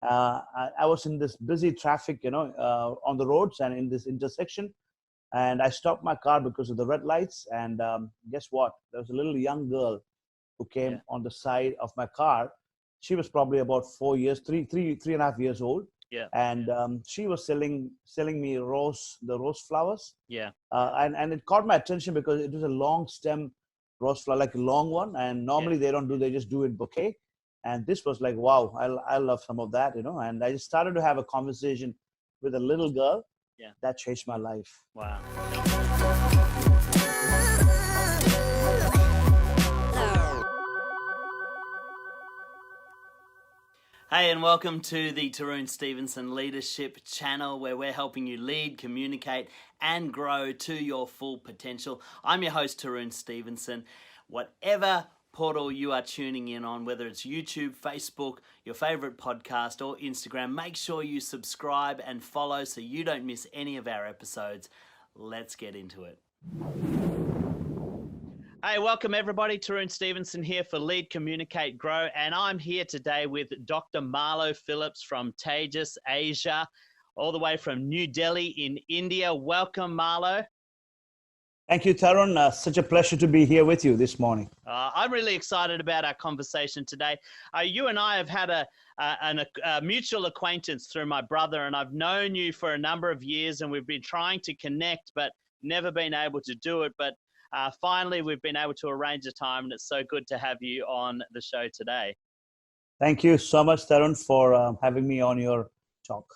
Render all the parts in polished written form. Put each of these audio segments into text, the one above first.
I was in this busy traffic, on the roads and in this intersection. And I stopped my car because of the red lights. And guess what? There was a little young girl who came Yeah. on the side of my car. She was probably about 4 years, three and a half years old. Yeah. And she was selling me the rose flowers. Yeah. And it caught my attention because it was a long stem rose flower, like a long one. And normally they just do it bouquet. And this was like, wow, I love some of that, And I just started to have a conversation with a little girl. Yeah. That changed my life. Wow. Hey, and welcome to the Tarun Stevenson Leadership Channel, where we're helping you lead, communicate, and grow to your full potential. I'm your host, Tarun Stevenson. Whatever portal you are tuning in on, whether it's YouTube, Facebook, your favorite podcast, or Instagram, make sure you subscribe and follow so you don't miss any of our episodes. Let's get into it. Hey, welcome everybody. Tarun Stevenson here for Lead, Communicate, Grow. And I'm here today with Dr. Marlo Philip from TejasAsia, all the way from New Delhi in India. Welcome, Marlo. Thank you, Tarun. Such a pleasure to be here with you this morning. I'm really excited about our conversation today. You and I have had a mutual acquaintance through my brother, and I've known you for a number of years, and we've been trying to connect, but never been able to do it. But finally, we've been able to arrange a time, and it's so good to have you on the show today. Thank you so much, Tarun, for having me on your talk.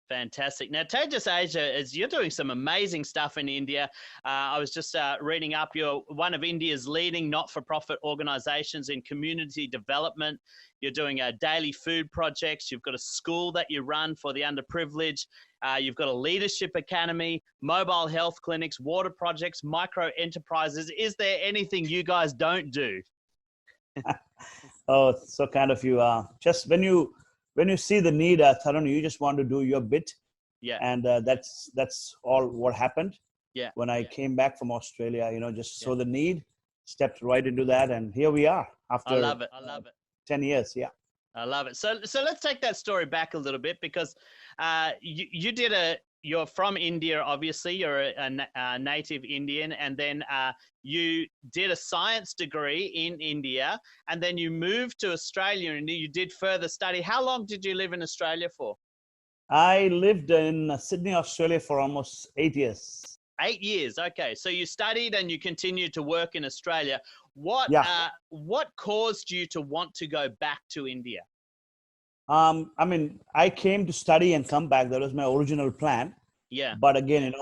Fantastic. Now, TejasAsia, you're doing some amazing stuff in India. I was just reading up. You're one of India's leading not-for-profit organizations in community development. You're doing daily food projects. You've got a school that you run for the underprivileged. You've got a leadership academy, mobile health clinics, water projects, micro enterprises. Is there anything you guys don't do? Oh, so kind of you. Just when you see the need, Tarun, you just want to do your bit. Yeah. And that's all what happened. Yeah. When I came back from Australia, just saw the need, stepped right into that, and here we are after. I love it. 10 years, yeah. I love it. So let's take that story back a little bit, because you're from India, obviously. You're a native Indian, and then you did a science degree in India, and then you moved to Australia and you did further study. How long did you live in Australia for? I lived in Sydney, Australia for almost 8 years. 8 years. Okay. So you studied and you continued to work in Australia. What caused you to want to go back to India? I came to study and come back. That was my original plan. Yeah. But again,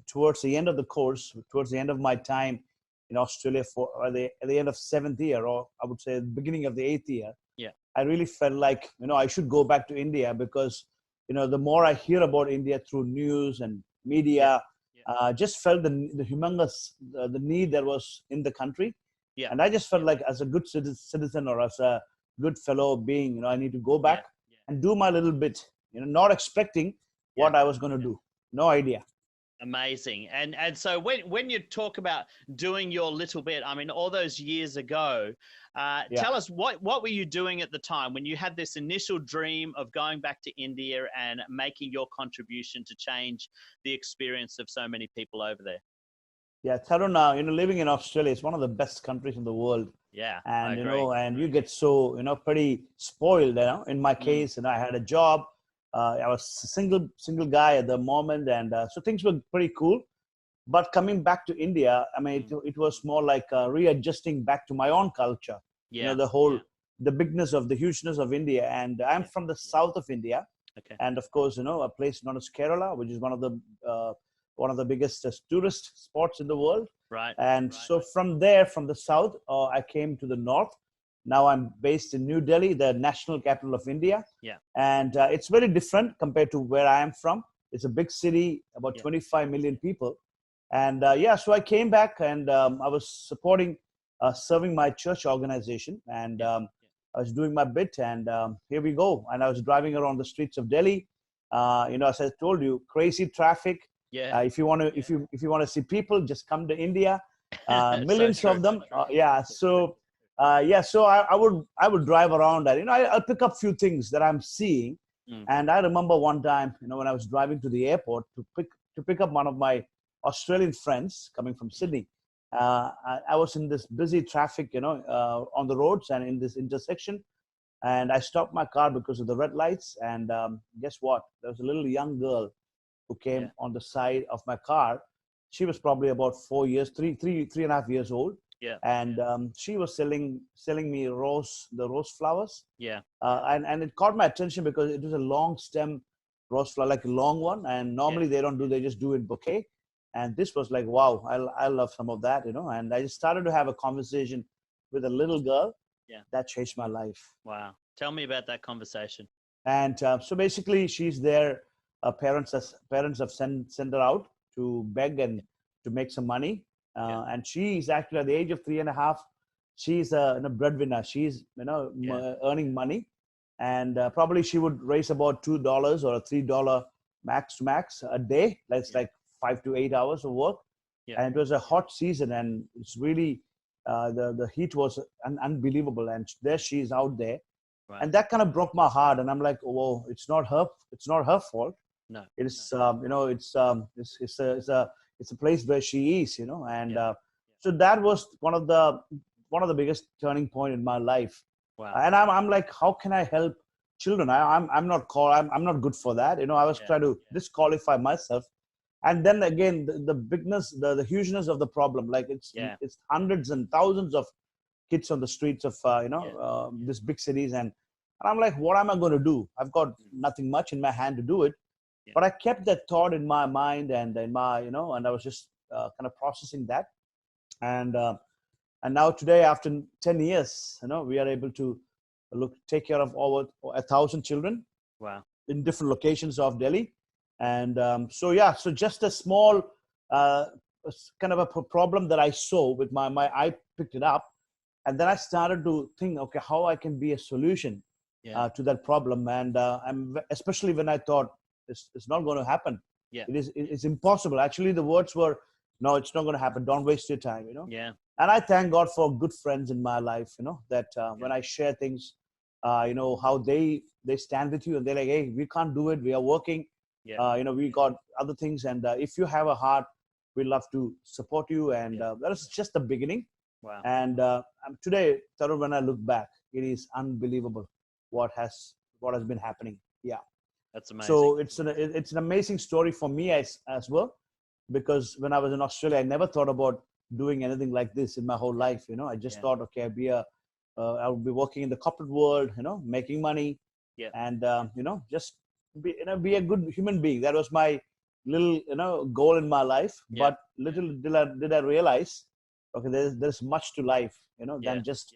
towards the end of the course, towards the end of my time in Australia at the end of 7th year, or I would say the beginning of the 8th year, yeah, I really felt like, I should go back to India because, the more I hear about India through news and media, just felt the humongous, the need that was in the country. Yeah. And I just felt like as a good citizen or as a good fellow being, I need to go back and do my little bit, not expecting what I was going to do. No idea. Amazing. And so when you talk about doing your little bit, all those years ago, tell us what were you doing at the time when you had this initial dream of going back to India and making your contribution to change the experience of so many people over there? Yeah, Tarun, living in Australia is one of the best countries in the world. Yeah, and and you get so pretty spoiled. In my case, I had a job. I was a single guy at the moment, and so things were pretty cool. But coming back to India, it was more like readjusting back to my own culture. Yeah, the bigness of the hugeness of India, and I'm from the south of India. Okay. And of course, a place known as Kerala, which is one of the biggest tourist spots in the world. Right. And so from there, from the south, I came to the north. Now I'm based in New Delhi, the national capital of India. Yeah. And it's very different compared to where I am from. It's a big city, about 25 million people. And so I came back and I was serving my church organization. And I was doing my bit, and here we go. And I was driving around the streets of Delhi. As I told you, crazy traffic. Yeah. If you want to see people, just come to India. Millions So of them. So Yeah, so I would drive around and I'll pick up few things that I'm seeing. Mm. And I remember one time, when I was driving to the airport to pick up one of my Australian friends coming from Sydney. I was in this busy traffic, on the roads and in this intersection, and I stopped my car because of the red lights. And guess what? There was a little young girl who Yeah. came on the side of my car. She was probably about 4 years, three and a half years old, Yeah. and she was selling me the rose flowers. Yeah. And it caught my attention because it was a long stem rose flower, like a long one. And Yeah. normally they don't do; they just do it bouquet. And this was like, wow, I love some of that, And I just started to have a conversation with a little girl. Yeah. That changed my life. Wow. Tell me about that conversation. And so basically, she's there. Parents have sent her out to beg and to make some money. Yeah. And she's actually at the age of 3.5. She's a breadwinner. She's Yeah. earning money, and probably she would raise about $2 or $3 max to max a day. That's Yeah. like 5 to 8 hours of work. Yeah. And it was a hot season, and it's really the heat was unbelievable. And there she is out there, Right. and that kind of broke my heart. And I'm like, oh, it's not her fault. No. It's it's a place where she is, and Yeah. so that was one of the biggest turning point in my life. Wow. And I'm like, how can I help children? I'm not good for that. I was Yeah. trying to disqualify myself. And then again, the bigness, the hugeness of the problem, like Yeah. it's hundreds and thousands of kids on the streets of Yeah. these big cities. And I'm like, what am I going to do? I've got nothing much in my hand to do it. Yeah. But I kept that thought in my mind, and in my and I was just kind of processing that. And uh, and now today, after 10 years, we are able to take care of over 1,000 children Wow. in different locations of Delhi. And so yeah, so just a small uh, kind of a problem that I saw with I picked it up. And then I started to think, okay, how I can be a solution Yeah. to that problem. And especially when I thought it's not going to happen. Yeah. It's impossible. Actually, the words were, no, it's not going to happen. Don't waste your time, Yeah. And I thank God for good friends in my life, that when I share things, how they stand with you, and they're like, hey, we can't do it. We are working. Yeah. We got other things. And if you have a heart, we love to support you. And that is just the beginning. Wow. And today, Tarun, when I look back, it is unbelievable what has been happening. Yeah. That's amazing. So it's an amazing story for me as well, because when I was in Australia, I never thought about doing anything like this in my whole life. I just thought, okay, I would be working in the corporate world, making money, Yeah. and just be a good human being. That was my little goal in my life. Yeah. But little did I realize, okay, there's much to life, than just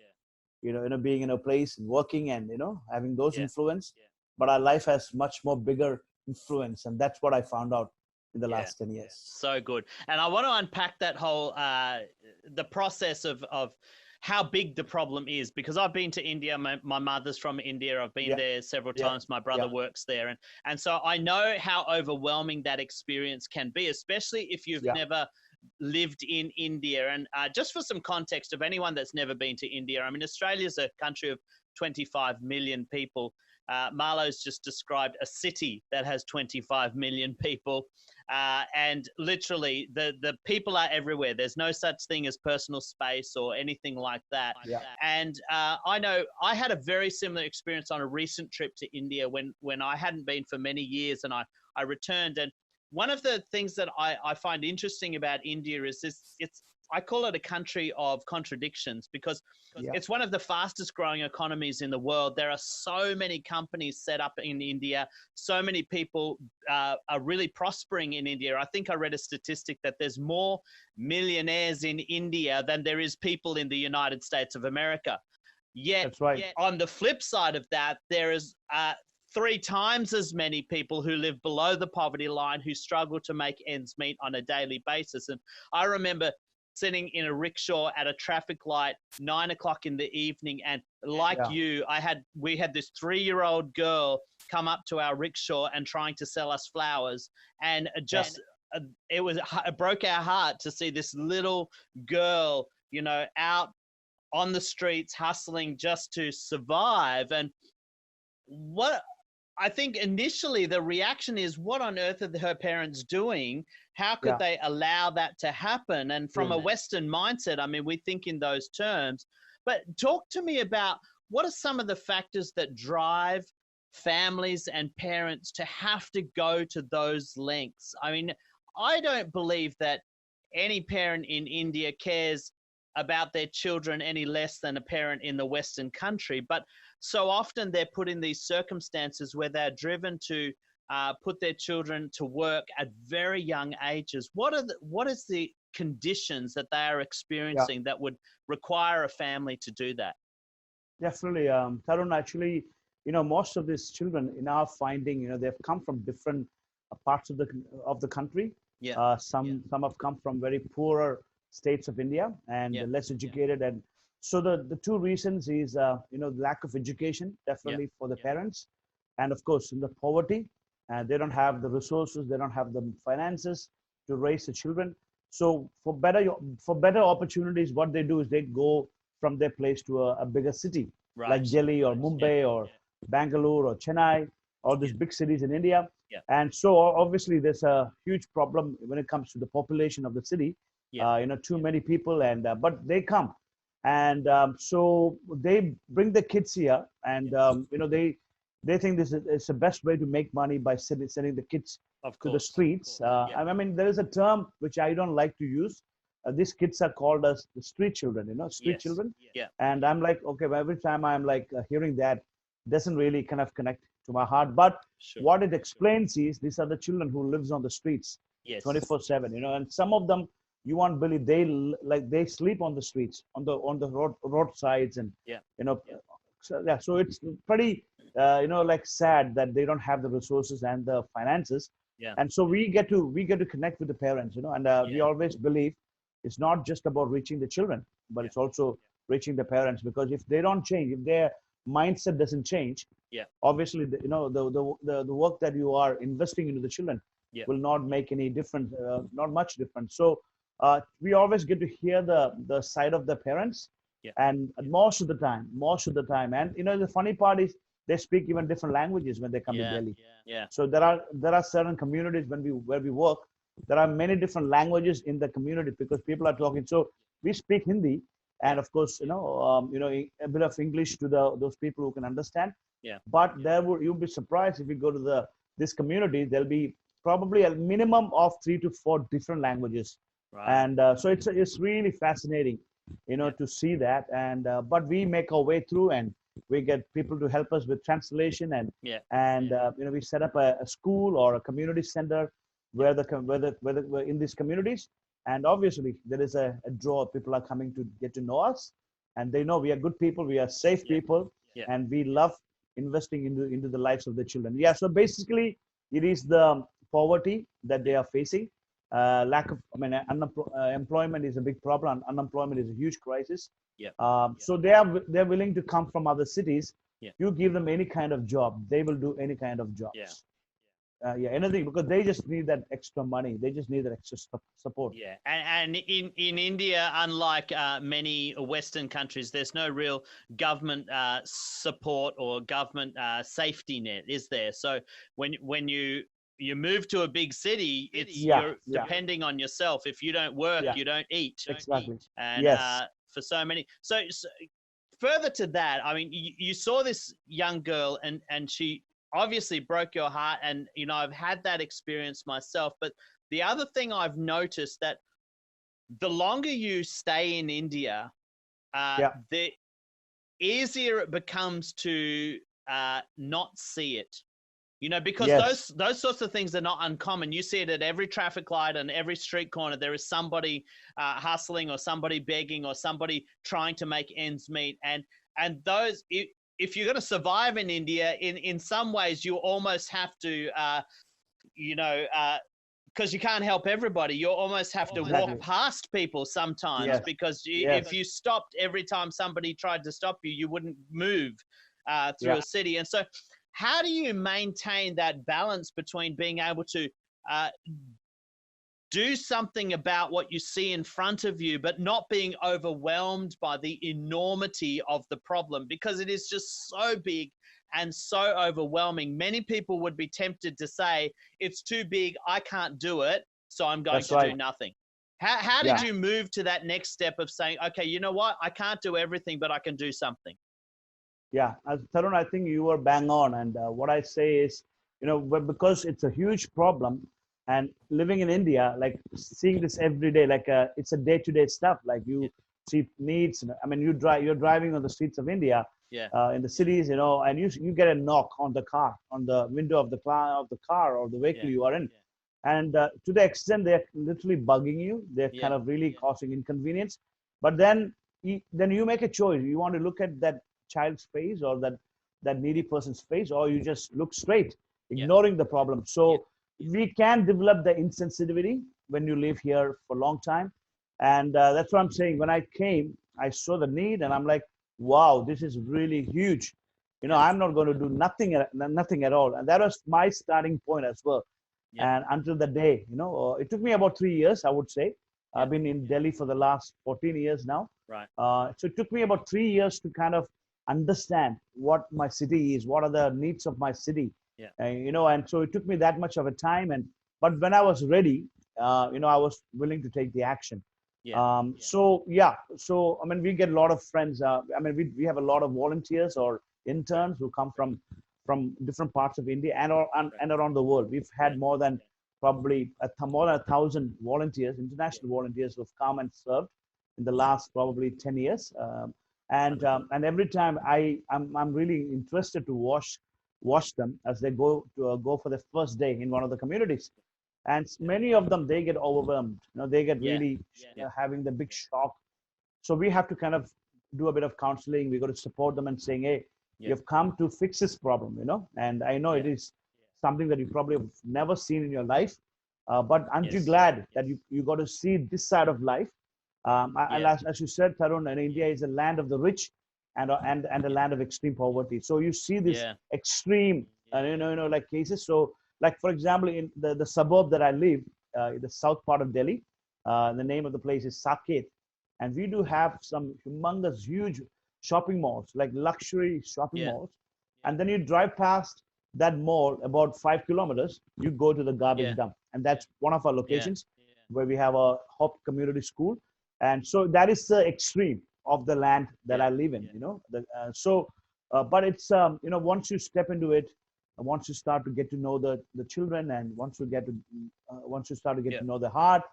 being in a place and working and having those influence. But our life has much more bigger influence, and that's what I found out in the last 10 years. So good. And I want to unpack that whole the process of how big the problem is, because I've been to India. My mother's from India. I've been there several times. My brother works there, and so I know how overwhelming that experience can be, especially if you've never lived in India. And just for some context of anyone that's never been to India, I mean, Australia's a country of 25 million people. Marlo's just described a city that has 25 million people. And literally, the people are everywhere. There's no such thing as personal space or anything like that. Yeah. And I know I had a very similar experience on a recent trip to India when I hadn't been for many years, and I returned. And one of the things that I find interesting about India is I call it a country of contradictions, because it's one of the fastest growing economies in the world. There are so many companies set up in India. So many people are really prospering in India. I think I read a statistic that there's more millionaires in India than there is people in the United States of America. Yet, That's right. On the flip side of that, there is 3 times as many people who live below the poverty line, who struggle to make ends meet on a daily basis. And I remember sitting in a rickshaw at a traffic light, 9 o'clock in the evening. And like you, we had this 3-year-old girl come up to our rickshaw and trying to sell us flowers. And it broke our heart to see this little girl, out on the streets hustling just to survive. And what I think initially the reaction is, what on earth are her parents doing? How could Yeah. they allow that to happen? And from a Western mindset, I mean, we think in those terms. But talk to me about, what are some of the factors that drive families and parents to have to go to those lengths? I mean, I don't believe that any parent in India cares about their children any less than a parent in the Western country. But so often they're put in these circumstances where they're driven to put their children to work at very young ages. What is the conditions that they are experiencing that would require a family to do that? Definitely, Tarun. Actually, most of these children in our finding, they've come from different parts of the country. Yeah. Some have come from very poorer states of India and less educated, and so the two reasons is the lack of education, definitely for the parents, and of course in the poverty. They don't have the resources, they don't have the finances to raise the children. So for better opportunities, what they do is they go from their place to a bigger city, like Delhi or Mumbai or Bangalore or Chennai, all these big cities in India. And so obviously there's a huge problem when it comes to the population of the city. Too many people, and but they come, and so they bring the kids here, and they think this is the best way to make money by sending the kids to the streets. I mean, there is a term which I don't like to use. These kids are called as the street children, street children. And I'm like, okay, well, every time I'm like hearing that, doesn't really kind of connect to my heart. But what it explains is these are the children who lives on the streets 24/7, and some of them, you won't believe, they sleep on the streets, on the roadsides, and so it's pretty like sad that they don't have the resources and the finances. And so we get to connect with the parents, and we always believe it's not just about reaching the children, but it's also reaching the parents, because if they don't change, if their mindset doesn't change, obviously the work that you are investing into the children will not make any difference, not much difference. So we always get to hear the side of the parents, and most of the time, and the funny part is they speak even different languages when they come to Delhi. So there are certain communities where we work. There are many different languages in the community because people are talking. So we speak Hindi, and of course, a bit of English to those people who can understand. But you'll be surprised if you go to this community, there'll be probably a minimum of 3 to 4 different languages. And so it's really fascinating, to see that. And but we make our way through, and we get people to help us with translation, and we set up a school or a community center where we're in these communities. And obviously there is a draw. People are coming to get to know us, and they know we are good people, we are safe people, and we love investing into the lives of the children. So basically it is the poverty that they are facing. Lack of, employment is a big problem. Unemployment is a huge crisis. So they're willing to come from other cities. You give them any kind of job, they will do any kind of jobs. Anything, because they just need that extra money. They just need that extra support. And in India, unlike many Western countries, there's no real government support or government safety net, is there? So when you move to a big city, you're depending on yourself. If you don't work, you don't eat. Exactly. And for so many. So further to that, I mean, you saw this young girl, and she obviously broke your heart. And I've had that experience myself. But the other thing I've noticed, that the longer you stay in India, the easier it becomes to not see it. Because those sorts of things are not uncommon. You see it at every traffic light and every street corner. There is somebody hustling, or somebody begging, or somebody trying to make ends meet. And those, if you're going to survive in India, in some ways, you almost have to, because you can't help everybody, you almost have to walk past people sometimes, because if you stopped every time somebody tried to stop you, you wouldn't move through a city. And so how do you maintain that balance between being able to do something about what you see in front of you, but not being overwhelmed by the enormity of the problem, because it is just so big and so overwhelming. Many people would be tempted to say, it's too big, I can't do it, so I'm going That's to right. do nothing. How did Yeah. you move to that next step of saying, okay, you know what, I can't do everything, but I can do something? Yeah, Tarun, I think you were bang on. And what I say is, because it's a huge problem, and living in India, like seeing this every day, like it's a day-to-day stuff. Like Yeah. you see needs. I mean, you're driving on the streets of India, Yeah. in the cities, and you get a knock on the car, on the window of the car or the vehicle Yeah. you are in, and to the extent they're literally bugging you, they're Yeah. kind of really causing inconvenience. But then you make a choice. You want to look at that child's face or that needy person's face, or you just look straight, Yeah. ignoring the problem. Yeah. So we can develop the insensitivity when you live here for a long time. And that's what I'm saying. When I came, I saw the need, and I'm like, wow, this is really huge. Yeah. I'm not going to do nothing at all. And that was my starting point as well. Yeah. And until the day, it took me about 3 years, I would say. Yeah. I've been in Delhi for the last 14 years now. Right. So it took me about 3 years to kind of understand what my city is, what are the needs of my city. Yeah. And so it took me that much of a time. But when I was ready, I was willing to take the action. Yeah. So yeah, so I mean, we get a lot of friends. I mean, we have a lot of volunteers or interns who come from different parts of India and around the world. We've had more than probably more than 1,000 volunteers, international volunteers who've come and served in the last probably 10 years. And every time I'm really interested to watch them as they go for the first day in one of the communities. And many of them, they get overwhelmed. They get really having the big shock. So we have to kind of do a bit of counseling. We got to support them and saying, hey, you've come to fix this problem, and I know it is something that you probably have never seen in your life, but aren't you glad that you got to see this side of life? And as you said, Tarun, and India is a land of the rich and a land of extreme poverty. So you see this extreme, like cases. So, like for example, in the suburb that I live, in the south part of Delhi, the name of the place is Saket, and we do have some humongous, huge shopping malls, like luxury shopping malls. And then you drive past that mall about 5 kilometers, you go to the garbage dump, and that's one of our locations where we have a Hope Community School. And so that is the extreme of the land that I live in, but it's, once you step into it, once you start to get to know the children, and once you start to get to know the heart,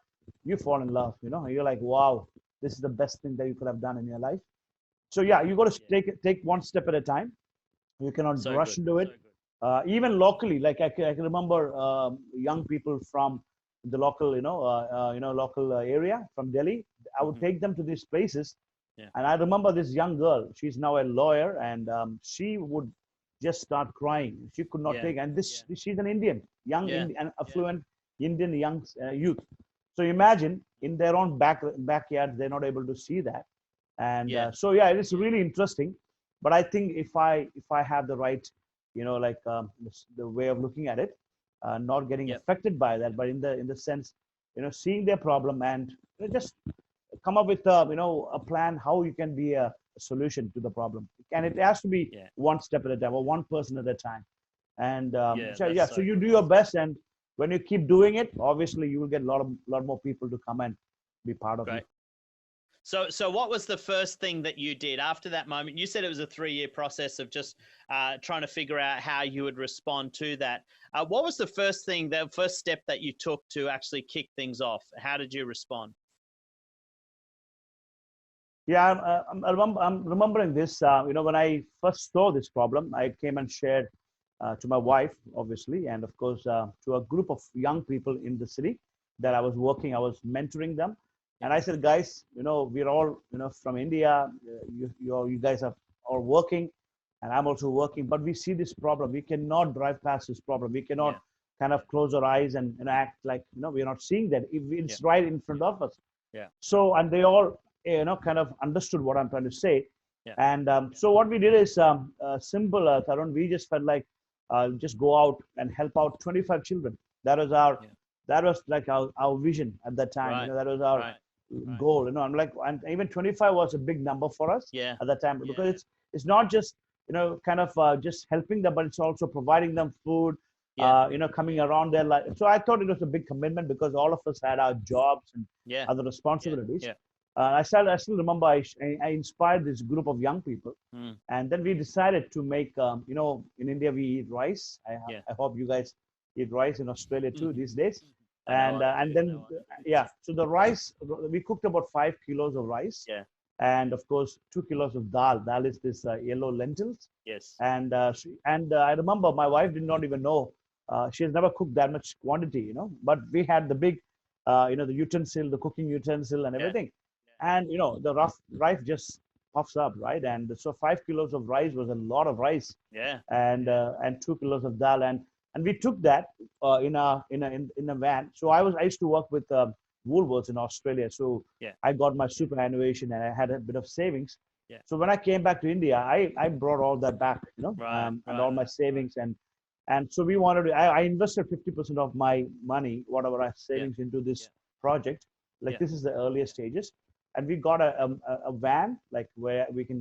you fall in love, you're like, wow, this is the best thing that you could have done in your life. So yeah, you got to take one step at a time. You cannot rush into it. Even locally, like I can remember young people from the local, local area from Delhi. I would take them to these places, and I remember this young girl. She's now a lawyer, and she would just start crying. She could not take, and she's an Indian, young and affluent Indian young youth. So imagine in their own backyard, they're not able to see that, and so yeah, it is really interesting. But I think if I have the right, the way of looking at it, not getting affected by that, but in the sense, seeing their problem and just come up with a plan how you can be a solution to the problem, and it has to be one step at a time or one person at a time. And so you do your best, and when you keep doing it, obviously you will get a lot more people to come and be part of it. So what was the first thing that you did after that moment? You said it was a 3-year process of just trying to figure out how you would respond to that. What was the first step that you took to actually kick things off? How did you respond? Yeah, I'm remembering this. When I first saw this problem, I came and shared to my wife, obviously, and of course to a group of young people in the city that I was mentoring them. And I said, guys, we're all, from India. You guys are all working, and I'm also working. But we see this problem. We cannot drive past this problem. We cannot kind of close our eyes and act like we're not seeing that. It's right in front of us. So, and they all, kind of understood what I'm trying to say. And so what we did is simple, Tarun. We just felt like just go out and help out 25 children. That was our that was like our vision at that time. Right. That was our goal. I'm like, and even 25 was a big number for us Yeah. at that time, because it's not just kind of just helping them, but it's also providing them food. Yeah. Coming around their life. So I thought it was a big commitment, because all of us had our jobs and Yeah. other responsibilities. Yeah. I still remember I inspired this group of young people, and then we decided to make, in India we eat rice. Yeah. I hope you guys eat rice in Australia too these days. I know I And do. then yeah, so the rice, we cooked about 5 kilos of rice, Yeah. and of course 2 kilos of dal. Dal is this yellow lentils, Yes. and I remember my wife did not even know. She has never cooked that much quantity, but we had the big, the utensil, the cooking utensil, and Yeah. everything, and the rough rice just puffs up, right? And so 5 kilos of rice was a lot of rice, Yeah. and 2 kilos of dal, and we took that in a van. So I used to work with Woolworths in Australia, so Yeah. I got my superannuation and I had a bit of savings. Yeah. So when I came back to India, I brought all that back, Right. and all my savings, and so we wanted to. I invested 50% of my money, whatever I savings, into this project. Like Yeah. this is the earlier stages, and we got a van, like where we can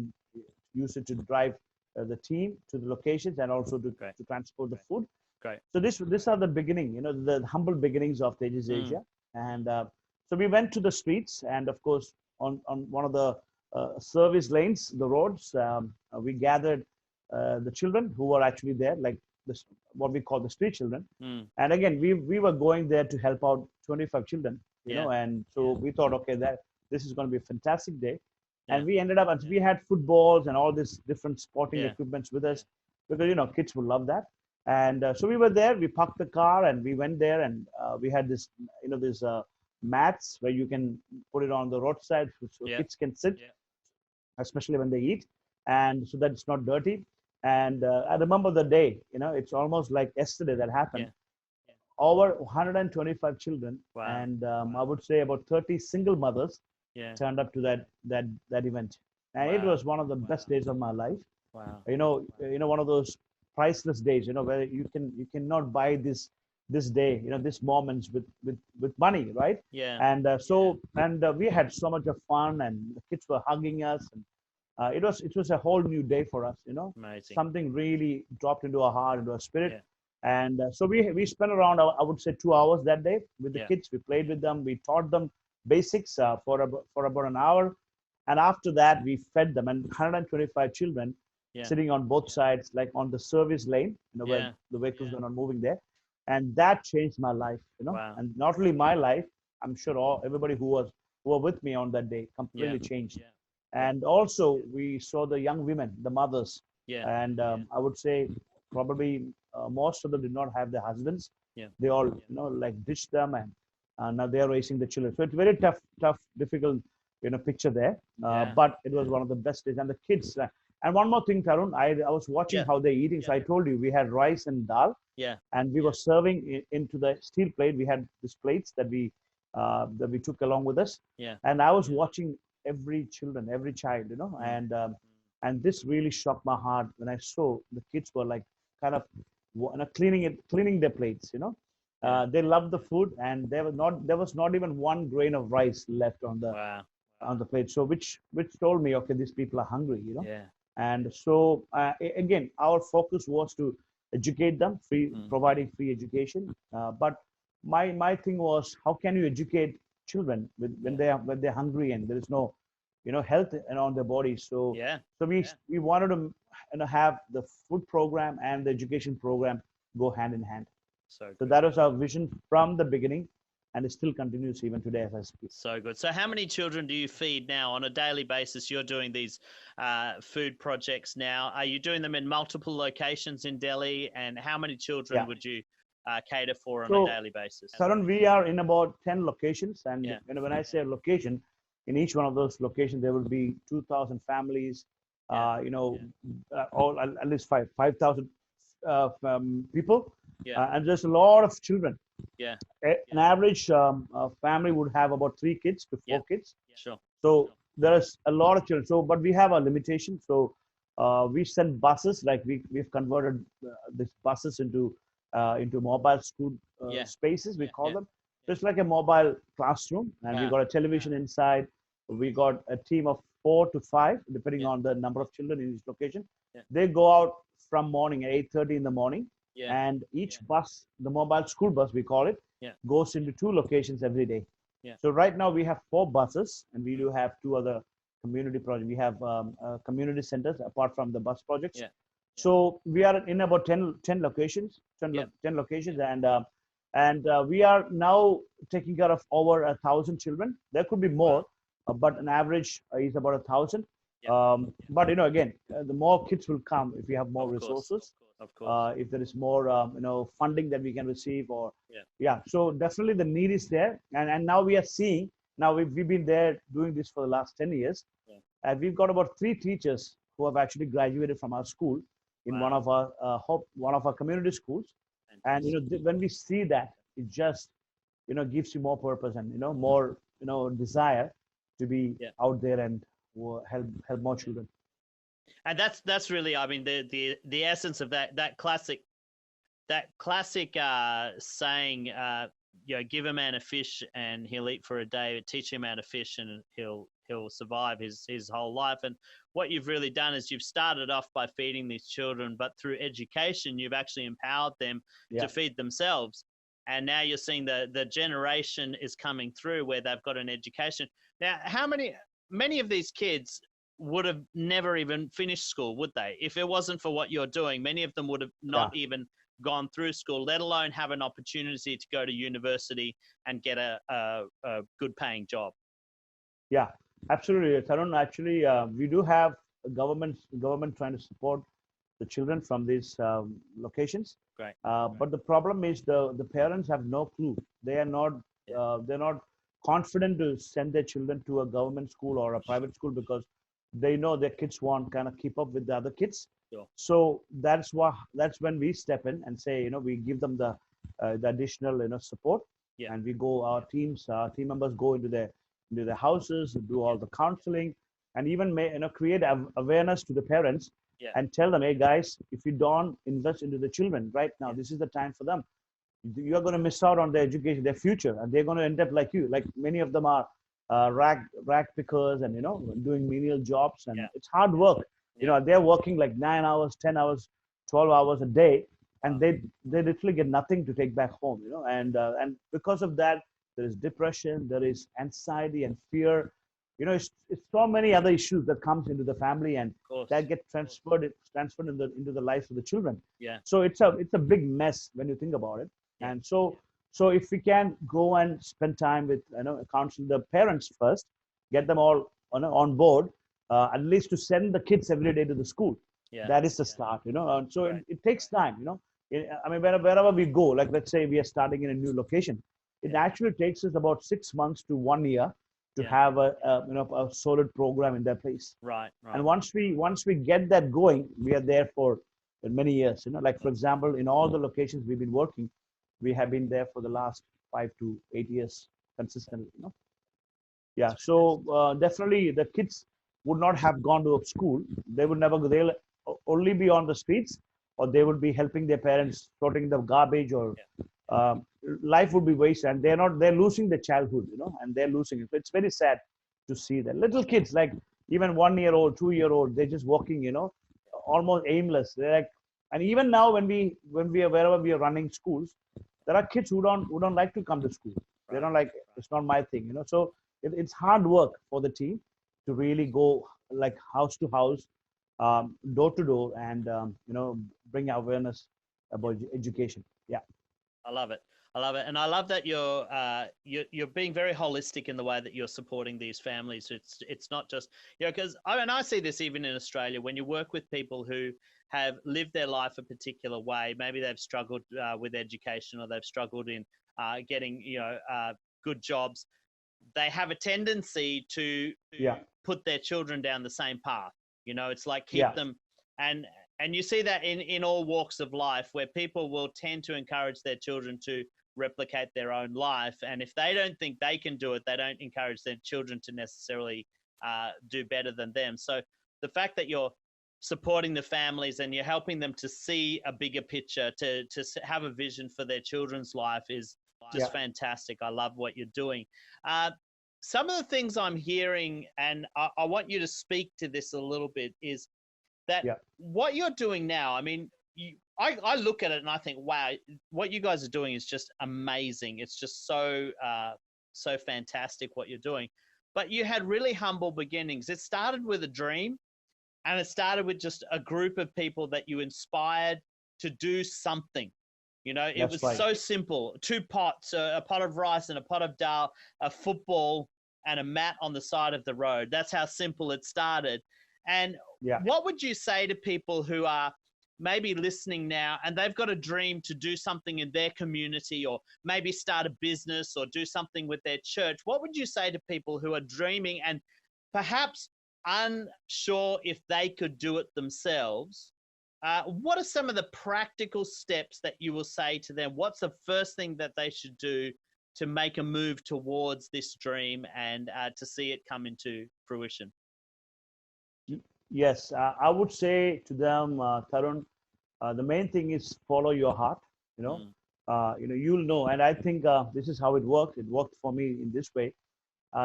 use it to drive the team to the locations, and also to transport the food. Great. So these are the beginning, the humble beginnings of TejasAsia. And so we went to the streets, and of course on one of the service lanes, the roads, we gathered the children who were actually there, like this, what we call the street children. And again, we were going there to help out 25 children, and so we thought, okay, that this is going to be a fantastic day. And we ended up, and we had footballs and all these different sporting equipments with us, because kids would love that. And so we were there. We parked the car and we went there, and we had this, this mats where you can put it on the roadside, so kids can sit, especially when they eat, and so that it's not dirty. And I remember the day. It's almost like yesterday that happened. Over 125 children, and I would say about 30 single mothers turned up to that event, and it was one of the best days of my life. Wow. One of those priceless days, where you cannot buy this day, this moments with money, right? Yeah. And we had so much of fun, and the kids were hugging us, and it was a whole new day for us. Amazing. Something really dropped into our heart, into our spirit. And so we spent around, I would say, 2 hours that day with the kids. We played with them. We taught them basics for about an hour. And after that, we fed them. And 125 children sitting on both sides, like on the service lane, where the vehicles were not moving there. And that changed my life, Wow. And not only my life, I'm sure everybody who were with me on that day completely changed. And also, we saw the young women, the mothers. And I would say probably most of them did not have their husbands. They all, like ditched them, and now they're raising the children. So it's very tough, difficult, picture there. But it was one of the best days. And the kids. And one more thing, Tarun, I was watching how they're eating. So I told you we had rice and dal. And we were serving into the steel plate. We had these plates that we took along with us. And I was watching every child, and this really shocked my heart when I saw the kids were like kind of cleaning their plates. They loved the food, and there was not even one grain of rice left on the plate. So which told me, okay, these people are hungry. And so again, our focus was to educate them, providing free education. But my thing was, how can you educate children when they're hungry and there is no health on their bodies? So we wanted to have the food program and the education program go hand in hand. So that was our vision from the beginning, and it still continues even today as I speak. So good. So how many children do you feed now on a daily basis? You're doing these food projects now. Are you doing them in multiple locations in Delhi? And how many children would you cater for on a daily basis? Tarun, we are in about 10 locations. And when I say location, in each one of those locations, there will be 2,000 families, all at least 5,000 people. And there's a lot of children. An average family would have about 3 kids to 4 kids. Sure. So there's a lot of children. So, but we have a limitation. So we send buses, like we've converted these buses into mobile school spaces, we call them. So it's like a mobile classroom, and we got a television inside. We got a team of 4 to 5, depending on the number of children in each location. They go out from morning at 8:30 in the morning, and each bus, the mobile school bus we call it, goes into 2 locations every day. So right now we have 4 buses, and we do have 2 other community projects. We have community centers apart from the bus projects. So we are in about 10 locations, 10 locations, and we are now taking care of over 1,000 children. There could be more, but an average is about 1,000. But again, the more kids will come if we have more resources. Of course. If there is more, funding that we can receive, or so definitely the need is there, and now we are seeing. Now we've been there doing this for the last 10 years, and we've got about 3 teachers who have actually graduated from our school in one of our community schools. And when we see that, it just gives you more purpose and more desire to be out there and help more children. And that's really, I mean, the essence of that classic saying, give a man a fish and he'll eat for a day, teach him how to fish and he'll survive his whole life. And what you've really done is you've started off by feeding these children, but through education, you've actually empowered them to feed themselves. And now you're seeing the generation is coming through where they've got an education. Now, many of these kids would have never even finished school, would they? If it wasn't for what you're doing, many of them would have not even gone through school, let alone have an opportunity to go to university and get a good paying job. Yeah, absolutely. Tarun, actually, we do have government trying to support the children from these locations. Great. But the problem is the parents have no clue. They are not they're not confident to send their children to a government school or a private school because they know their kids won't kind of keep up with the other kids. Sure. So that's when we step in and say, we give them the additional support, and we go, our team members go into their houses, do all the counseling, and even create awareness to the parents and tell them, hey guys, if you don't invest into the children right now, this is the time for them. You're going to miss out on their education, their future, and they're going to end up like you. Like many of them are rag pickers and doing menial jobs, and it's hard work. They're working like 9 hours, 10 hours, 12 hours a day, and they literally get nothing to take back home. And because of that, there is depression, there is anxiety and fear. It's so many other issues that comes into the family, and that get transferred into the lives of the children. So it's a big mess when you think about it. And so if we can go and spend time with counsel the parents first, get them all on board, at least to send the kids every day to the school. That is the start. And so it takes time. I mean, wherever we go, like let's say we are starting in a new location, it actually takes us about 6 months to 1 year to have a solid program in their place. Right. And once we get that going, we are there for many years. Like for example, in all the locations we've been working, we have been there for the last 5 to 8 years consistently. So definitely the kids would not have gone to school. They would never go. They'll only be on the streets, or they would be helping their parents sorting the garbage, or life would be wasted, and they're losing their childhood, and they're losing it. So it's very sad to see that little kids, like even 1-year-old, 2-year-old, they're just walking, almost aimless. They're like, and even now when we are wherever we are running schools, there are kids who don't like to come to school. They don't like, it's not my thing, So it's hard work for the team to really go like house to house, door to door, and bring awareness about education. I love it, and I love that you're being very holistic in the way that you're supporting these families. It's not just because I see this even in Australia when you work with people who have lived their life a particular way. Maybe they've struggled with education, or they've struggled in getting good jobs. They have a tendency to put their children down the same path. It's like keep them, and you see that in all walks of life, where people will tend to encourage their children to replicate their own life. And if they don't think they can do it, they don't encourage their children to necessarily do better than them. So the fact that you're supporting the families and you're helping them to see a bigger picture, to have a vision for their children's life is Just fantastic. I love what you're doing. Some of the things I'm hearing, and I want you to speak to this a little bit, is that what you're doing now, I mean, I look at it and I think, wow, what you guys are doing is just amazing. It's just so fantastic what you're doing. But you had really humble beginnings. It started with a dream, and it started with just a group of people that you inspired to do something. You know, it was so simple. 2 pots, a pot of rice and a pot of dal, a football and a mat on the side of the road. That's how simple it started. And what would you say to people who are maybe listening now and they've got a dream to do something in their community, or maybe start a business or do something with their church? What would you say to people who are dreaming and perhaps unsure if they could do it themselves? What are some of the practical steps that you will say to them? What's the first thing that they should do to make a move towards this dream and to see it come into fruition? Yes, I would say to them, Tarun, the main thing is follow your heart. You'll know, and I think this is how it worked. It worked for me in this way.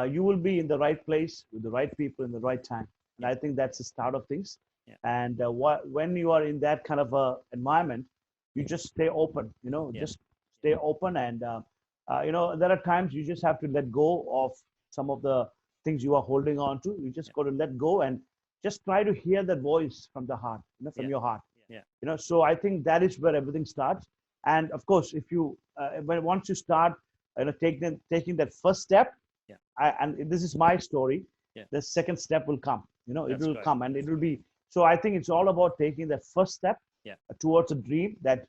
You will be in the right place with the right people in the right time, and I think that's the start of things. And when you are in that kind of a environment, you just stay open. Just stay open, and there are times you just have to let go of some of the things you are holding on to. You just got to let go and just try to hear that voice from the heart, from your heart. So I think that is where everything starts. And of course, if you once you start, taking that first step, and this is my story, the second step will come. It will come, and it will be. So I think it's all about taking that first step towards a dream that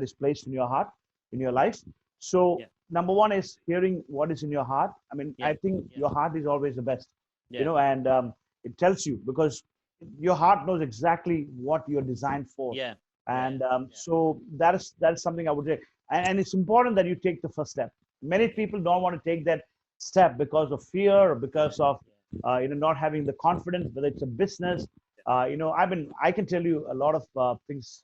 is placed in your heart, in your life. So number one is hearing what is in your heart. I mean, I think your heart is always the best. And it tells you, because your heart knows exactly what you're designed for. So that is something I would say. And it's important that you take the first step. Many people don't want to take that step because of fear, or because of not having the confidence, whether it's a business. I can tell you a lot of things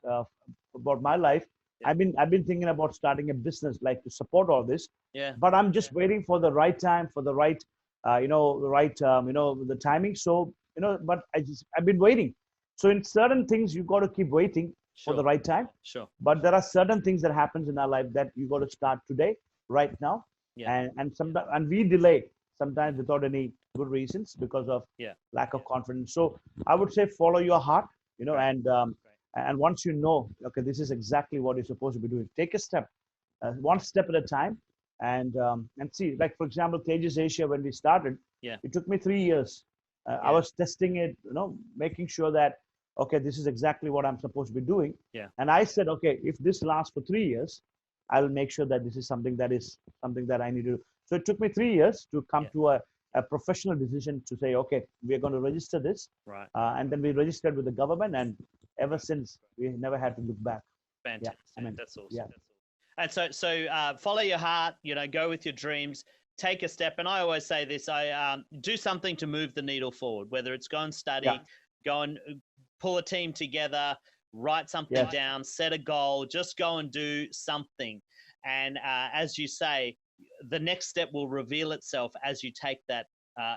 about my life. I've been thinking about starting a business, like to support all this. But I'm just waiting for the right time, for the right the timing. So but I've been waiting. So in certain things, you got to keep waiting for the right time. But there are certain things that happens in our life that you got to start today, right now. And we delay sometimes without any good reasons, because of lack of confidence. So I would say follow your heart, and once you know, okay, this is exactly what you're supposed to be doing, take a step, one step at a time, and see. Like, for example, TejasAsia, when we started, it took me 3 years. I was testing it, making sure that, okay, this is exactly what I'm supposed to be doing. And I said, okay, if this lasts for 3 years, I'll make sure that this is something that I need to do. So it took me 3 years to come to a professional decision to say, okay, we're going to register this. And then we registered with the government, and ever since, we never had to look back. Fantastic. That's awesome. And so follow your heart, go with your dreams, take a step. And I always say this, I do something to move the needle forward, whether it's go and study, go and pull a team together, write something down, set a goal, just go and do something. And as you say, the next step will reveal itself as you take that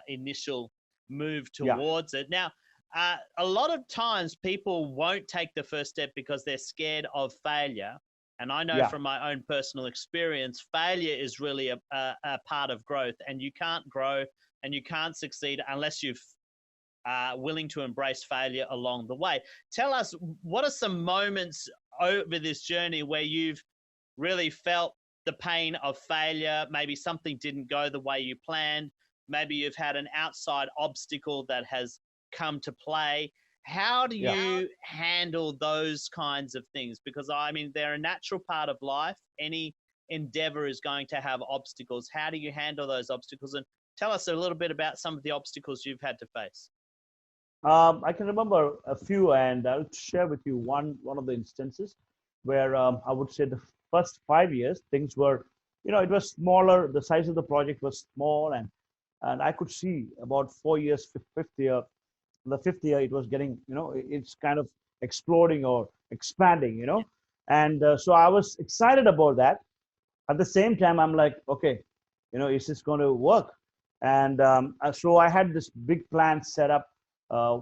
initial move towards it. Now, a lot of times people won't take the first step because they're scared of failure. And I know from my own personal experience, failure is really a part of growth, and you can't grow and you can't succeed unless you've willing to embrace failure along the way. Tell us, what are some moments over this journey where you've really felt the pain of failure? Maybe something didn't go the way you planned. Maybe you've had an outside obstacle that has come to play. How do you handle those kinds of things? Because I mean, they're a natural part of life. Any endeavor is going to have obstacles. How do you handle those obstacles? And tell us a little bit about some of the obstacles you've had to face. I can remember a few, and I'll share with you one of the instances where I would say the first 5 years, things were, it was smaller. The size of the project was small, and I could see about 4 years, fifth year, the fifth year, it was getting, it's kind of exploding or expanding, and so I was excited about that. At the same time, I'm like, okay, is this going to work? And so I had this big plan set up.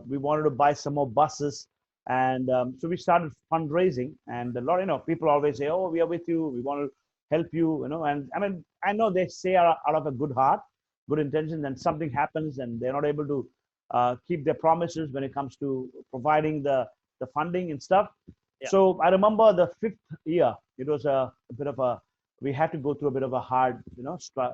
We wanted to buy some more buses, and so we started fundraising. And a lot, people always say, "Oh, we are with you. We want to help you," And I mean, I know they say out of a good heart, good intention, and something happens, and they're not able to keep their promises when it comes to providing the funding and stuff. Yeah. So I remember the fifth year, it was a bit of a we had to go through a bit of a hard,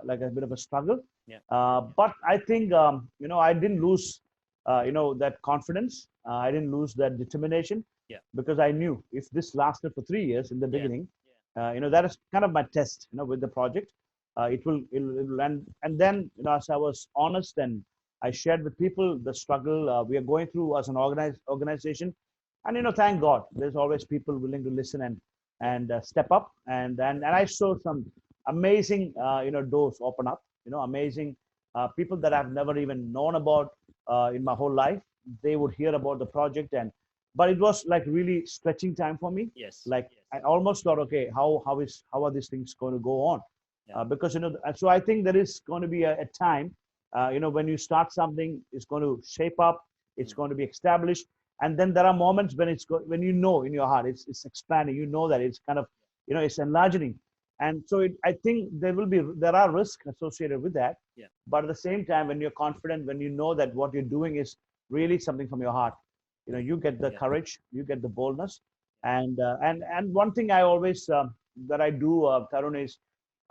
like a bit of a struggle. Yeah. But I think, I didn't lose, that confidence. I didn't lose that determination, Yeah. because I knew if this lasted for 3 years in the beginning, Yeah. that is kind of my test, with the project. It'll and then, as I was honest and I shared with people the struggle we are going through as an organization, and thank God, there's always people willing to listen and step up, and I saw some amazing doors open up, amazing people that I've never even known about in my whole life. They would hear about the project, but it was like really stretching time for me. Yes. Like Yes. I almost thought, okay, how are these things going to go on? Yeah. Because so I think there is going to be a time, when you start something, it's going to shape up, it's going to be established, and then there are moments when when in your heart it's expanding. That it's kind of it's enlarging, and so I think there are risks associated with that. Yeah. But at the same time, when you're confident, when you know that what you're doing is really something from your heart, you get the courage, you get the boldness, and one thing I always that I do, Tarun, is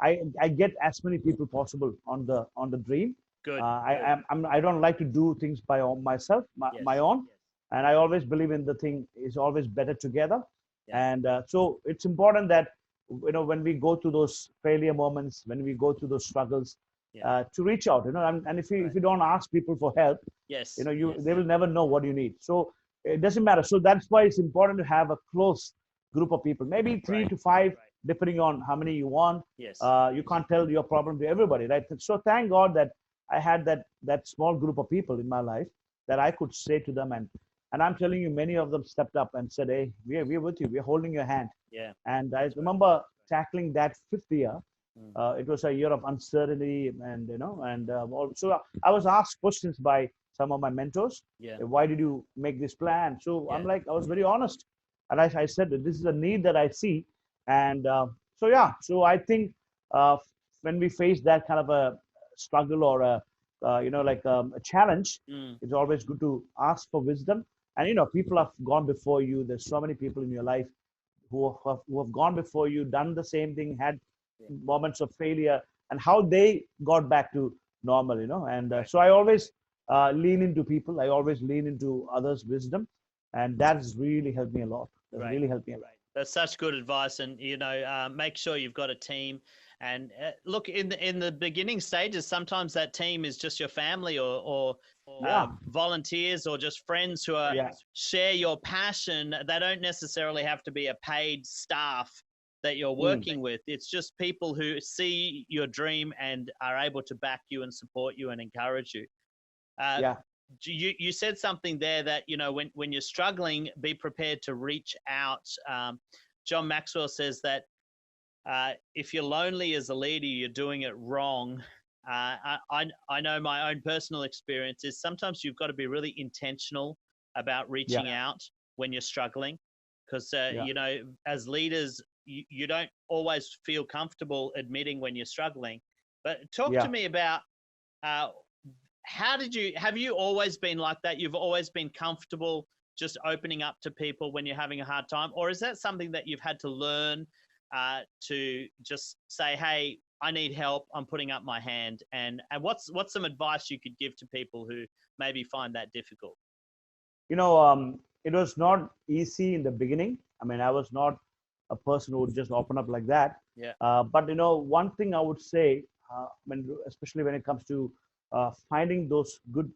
I get as many people possible on the dream. Good. I don't like to do things by myself, Yes. my own, Yes. and I always believe in the thing is always better together. Yeah. And so it's important that when we go through those failure moments, when we go through those struggles, Yeah. to reach out, and if you don't ask people for help, Yes. they will never know what you need. So it doesn't matter. So that's why it's important to have a close group of people, maybe 3 to 5, depending on how many you want. Yes. You can't tell your problem to everybody, right? So thank God that I had that small group of people in my life that I could say to them, and I'm telling you, many of them stepped up and said, "Hey, we're with you. We're holding your hand." Yeah. And I remember tackling that fifth year. Mm. It was a year of uncertainty, and also I was asked questions by some of my mentors. Yeah. Why did you make this plan? So Yeah. I'm like, I was very honest, and I said that this is a need that I see, and so yeah. So I think uh, when we face that kind of a struggle or a challenge, Mm. it's always good to ask for wisdom. And people have gone before you. There's so many people in your life who have gone before you, done the same thing, had moments of failure, and how they got back to normal. And so I always lean into people. I always lean into others' wisdom, and that has really helped me a lot. That's really helped me a lot. That's such good advice, and make sure you've got a team. And look, in the beginning stages, sometimes that team is just your family or volunteers or just friends who share your passion. They don't necessarily have to be a paid staff that you're working with. It's just people who see your dream and are able to back you and support you and encourage you. You said something there that, when you're struggling, be prepared to reach out. John Maxwell says that if you're lonely as a leader, you're doing it wrong. I know my own personal experience is sometimes you've got to be really intentional about reaching out when you're struggling, because, as leaders, you don't always feel comfortable admitting when you're struggling. But talk to me about have you always been like that? You've always been comfortable just opening up to people when you're having a hard time? Or is that something that you've had to learn to just say, hey, I need help, I'm putting up my hand? And what's some advice you could give to people who maybe find that difficult? It was not easy in the beginning. I mean, I was not a person who would just open up like that. Yeah. But one thing I would say, especially when it comes to finding those good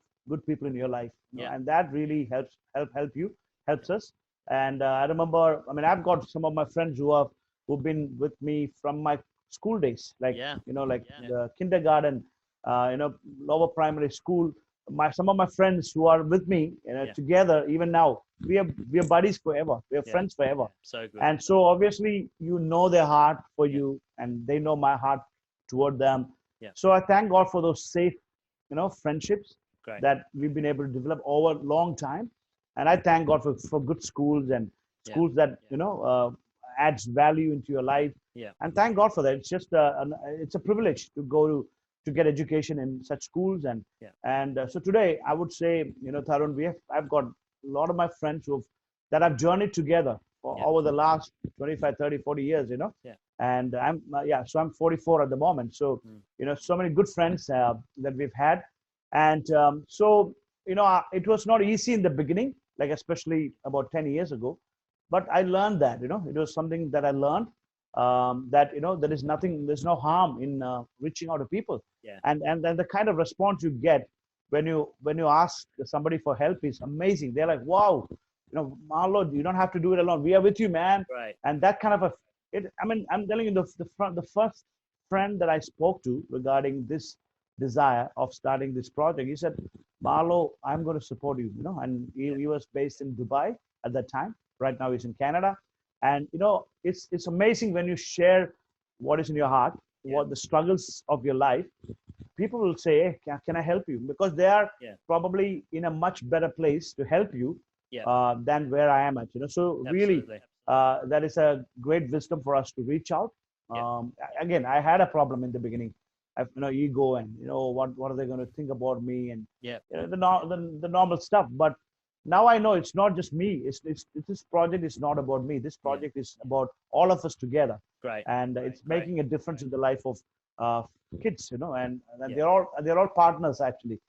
people in your life, and that really helps us. And I remember, I've got some of my friends who've been with me from my school days, like the kindergarten, lower primary school. some of my friends who are with me, together even now, we are buddies forever. We are friends forever. So good. And so obviously, their heart for you, and they know my heart toward them. So I thank God for those safe, friendships that we've been able to develop over a long time. And I thank God for good schools and schools that adds value into your life. And thank God for that. It's just it's a privilege to go to get education in such schools. And so today I would say, Tarun, I've got a lot of my friends that I've journeyed together for over the last 25, 30, 40 years, and so I'm 44 at the moment. So, so many good friends that we've had. And so, it was not easy in the beginning, like especially about 10 years ago, but I learned that, it was something that I learned, that, there's no harm in reaching out to people. And then the kind of response you get when you ask somebody for help is amazing. They're like, wow, Marlo, you don't have to do it alone. We are with you, man. Right. And that kind of I'm telling you, the first friend that I spoke to regarding this desire of starting this project, he said, Marlo, I'm going to support you, and he was based in Dubai at that time. Right now he's in Canada. And, it's amazing when you share what is in your heart, what the struggles of your life. People will say, hey, can I help you? Because they are probably in a much better place to help you than where I am at. So really, that is a great wisdom for us to reach out. Again, I had a problem in the beginning. Ego and what are they going to think about me, and the normal stuff. But now I know it's not just me. This project is not about me. This project is about all of us together. And it's making a difference in the life of kids, and they're all partners actually.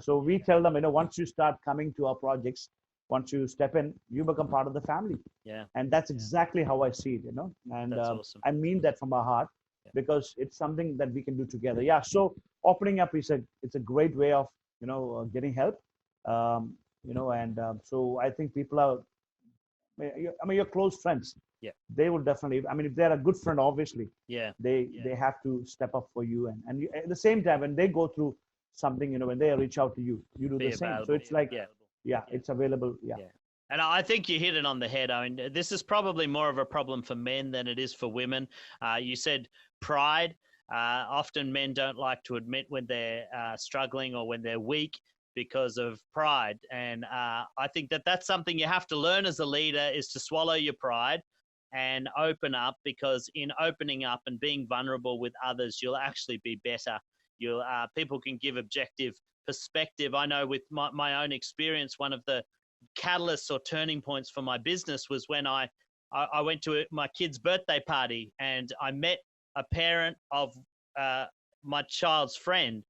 So we tell them, once you start coming to our projects, once you step in, you become part of the family. And that's exactly how I see it, and awesome. I mean that from our heart, because it's something that we can do together. So opening up it's a great way of getting help. And so I think people are, your close friends, they will definitely, if they're a good friend, obviously, they have to step up for you. And you, at the same time, when they go through something, when they reach out to you, you do the same. So it's like, it's available. And I think you hit it on the head. This is probably more of a problem for men than it is for women. You said pride. Often men don't like to admit when they're struggling or when they're weak because of pride. And I think that's something you have to learn as a leader, is to swallow your pride and open up, because in opening up and being vulnerable with others, you'll actually be better. People can give objective perspective. I know with my own experience, one of the catalysts or turning points for my business was when I went to my kid's birthday party, and I met a parent of my child's friend,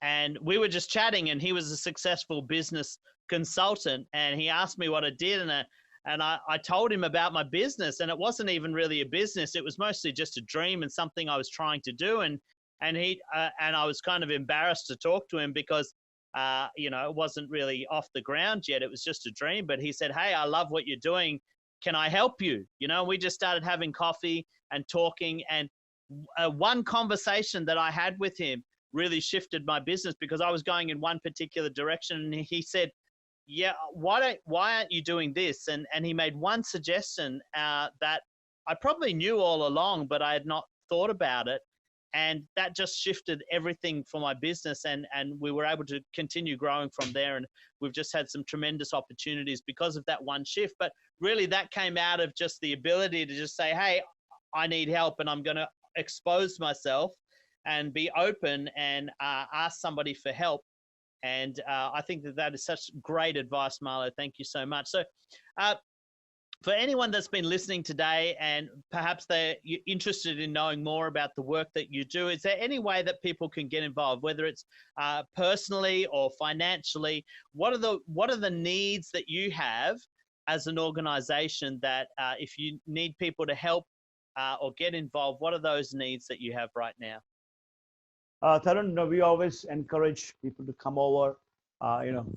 and we were just chatting, and he was a successful business consultant, and he asked me what I did, and I told him about my business, and it wasn't even really a business. It was mostly just a dream and something I was trying to do. And I was kind of embarrassed to talk to him because it wasn't really off the ground yet. It was just a dream. But he said, hey, I love what you're doing. Can I help you? We just started having coffee and talking. And one conversation that I had with him really shifted my business, because I was going in one particular direction. And he said, yeah, why aren't you doing this? And he made one suggestion that I probably knew all along, but I had not thought about it. And that just shifted everything for my business. And we were able to continue growing from there. And we've just had some tremendous opportunities because of that one shift. But really that came out of just the ability to just say, hey, I need help, and I'm going to expose myself and be open and ask somebody for help. And I think that is such great advice, Marlo. Thank you so much. So for anyone that's been listening today and perhaps they're interested in knowing more about the work that you do, is there any way that people can get involved, whether it's personally or financially? What are the needs that you have as an organization that if you need people to help or get involved, what are those needs that you have right now? Tarun, we always encourage people to come over,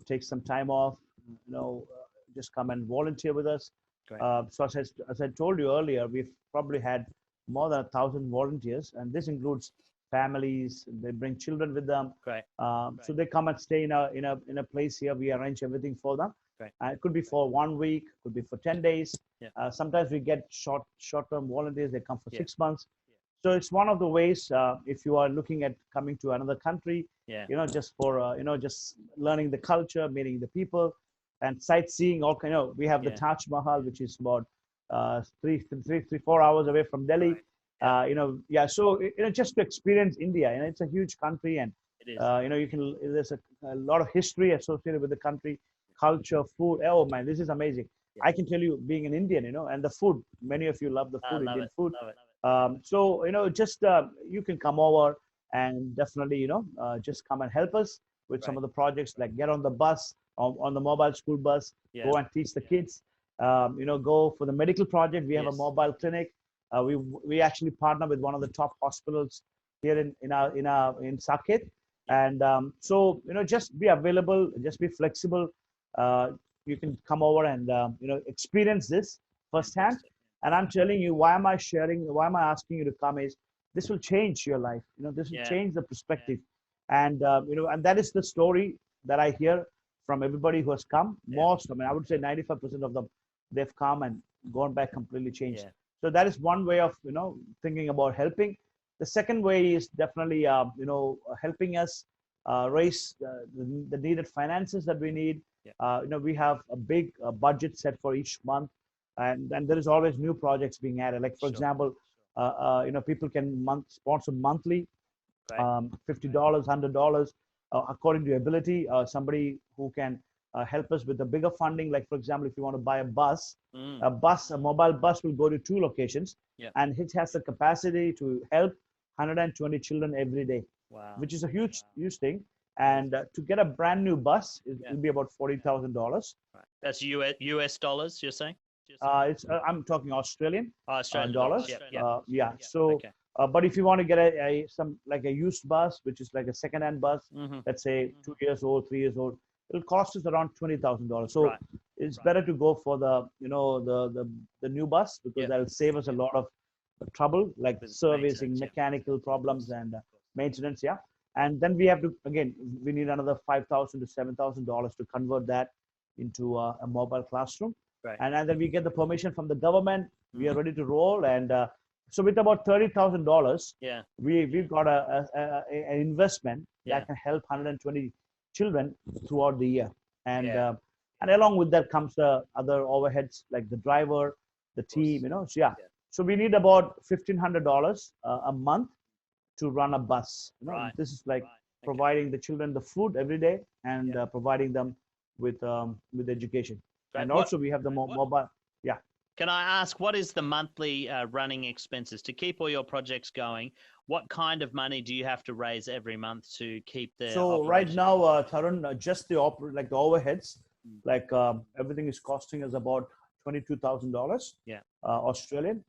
take some time off, just come and volunteer with us. So as I told you earlier, we've probably had more than 1,000 volunteers, and this includes families. They bring children with them. Great. So they come and stay in a place here. We arrange everything for them. It could be for 1 week, could be for 10 days. Yeah. Sometimes we get short-term volunteers. They come for Yeah. 6 months. So it's one of the ways, if you are looking at coming to another country, Yeah. just for, just learning the culture, meeting the people, and sightseeing. We have the Yeah. Taj Mahal, which is about 4 hours away from Delhi. Right. So just to experience India, it's a huge country, and It is. there's a lot of history associated with the country, culture, food. Oh man, this is amazing. Yeah. I can tell you, being an Indian, and the food. Many of you love the food, Love Indian it. food. Love it. So just you can come over and definitely just come and help us with some of the projects, like get on the bus, on the mobile school bus, Yeah. go and teach the kids. Go for the medical project. We have a Yes. mobile clinic. We actually partner with one of the top hospitals here in Saket. And so just be available, just be flexible. You can come over and experience this firsthand. Fantastic. And I'm telling you, why am I asking you to come is this will change your life. This will Yeah. change the perspective. And and that is the story that I hear from everybody who has come. Yeah. I would say 95% of them, they've come and gone back completely changed. Yeah. So that is one way of thinking about helping. The second way is definitely helping us raise the needed finances that we need. Yeah. We have a big budget set for each month, and there is always new projects being added. Like for Sure. example, people can sponsor monthly, Right. $50, $100, according to your ability. Somebody who can help us with the bigger funding, like for example, if you want to buy a bus, Mm. a mobile bus will go to 2 locations, Yeah. and it has the capacity to help 120 children every day, Wow. which is a huge thing. And to get a brand new bus, it Yeah. will be about $40,000. Right. That's US dollars, you're saying? I'm talking Australian Australian dollars. dollars. Yeah. So, Okay. but if you want to get some like a used bus, which is like a second-hand bus, Mm-hmm. let's say 2 years old, 3 years old, it'll cost us around $20,000. So Right. it's better to go for the new bus, because Yeah. that'll save us a lot of trouble, like With servicing, maintenance, yeah. mechanical problems, and Of course. maintenance. Yeah. And then we need another $5,000 to $7,000 to convert that into a mobile classroom. Right. And then we get the permission from the government. We are Mhm. ready to roll. And so with about $30,000, Yeah. we've got an investment Yeah. that can help 120 children throughout the year. And Yeah. and along with that comes the other overheads, like the driver, the team. So Yeah. so we need about $1,500 a month to run a bus. Right. This is like Okay. providing the children the food every day, and Yeah. providing them with education. Great. And What- also we have the mobile. Yeah. Can I ask, what is the monthly running expenses to keep all your projects going? What kind of money do you have to raise every month to keep the So right operation? now, Tarun, just the overheads, Mm. like everything is costing us about $22,000. Yeah. Australian.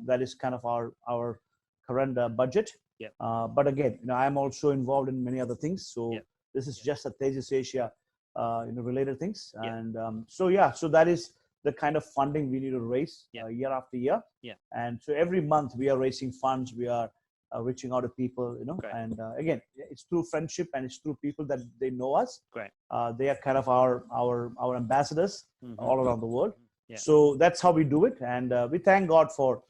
That is kind of our current budget. Yeah. But again, I'm also involved in many other things. So Yeah. this is just a TejasAsia, related things. Yeah. And so that is the kind of funding we need to raise Yeah. year after year. Yeah. And so every month we are raising funds. We are reaching out to people, Great. and again, it's through friendship, and it's through people that they know us. Great. They are kind of our ambassadors Mhm. all around the world. Yeah. So that's how we do it, and we thank God for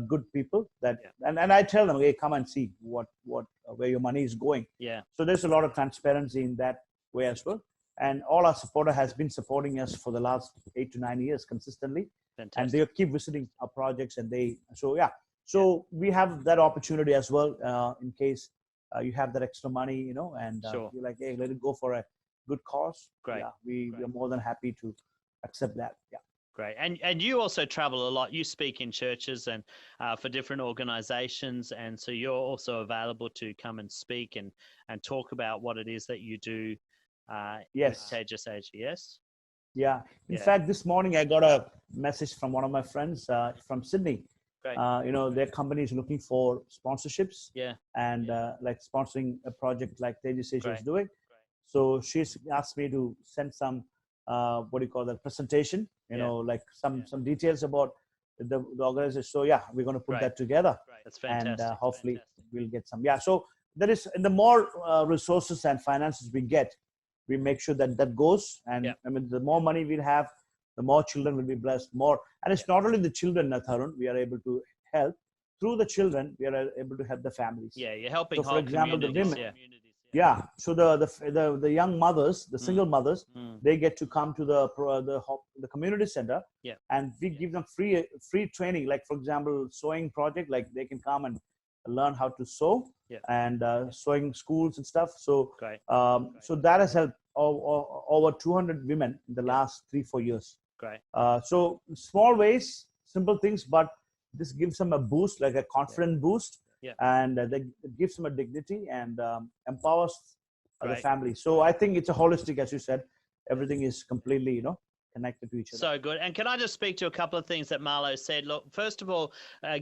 good people that, and I tell them, hey, come and see where your money is going. Yeah. So there's a lot of transparency in that way as well. And all our supporter has been supporting us for the last 8 to 9 years consistently. Fantastic. And they keep visiting our projects, and so we have that opportunity as well, in case you have that extra money, and Sure. you're like, hey, let it go for a good cause. Great. Yeah, we are more than happy to accept that. Yeah. Great. And you also travel a lot. You speak in churches and for different organizations. And so you're also available to come and speak and talk about what it is that you do Yes. with TejasAsia. Yes? Yeah. In Yeah. fact, this morning I got a message from one of my friends from Sydney. Great. Their company is looking for sponsorships, Yeah. and like sponsoring a project like TejasAsia is Great. doing. So she's asked me to send some, what do you call that, presentation, like some details about the organization. So yeah, we're going to put Great. that together. That's And fantastic. hopefully we'll get some. Yeah. So there is, and the more resources and finances we get, we make sure that that goes. And I mean, the more money we'll have, the more children will be blessed more. And it's not only the children, Tarun, we are able to help. Through the children, we are able to help the families. Yeah, you're helping. So, for example, the women. Yeah. So the young mothers, the single mothers, they get to come to the community center, and we give them free training. Like, for example, sewing project, like they can come and learn how to sew, and sewing schools and stuff. So so that has helped over 200 women in the last 3-4 years. Great. So small ways, simple things, but this gives them a boost, like a confident boost. And it gives them a dignity and empowers the family. So I think it's a holistic, as you said, everything is completely, connected to each other. So good. And can I just speak to a couple of things that Marlo said? Look, first of all,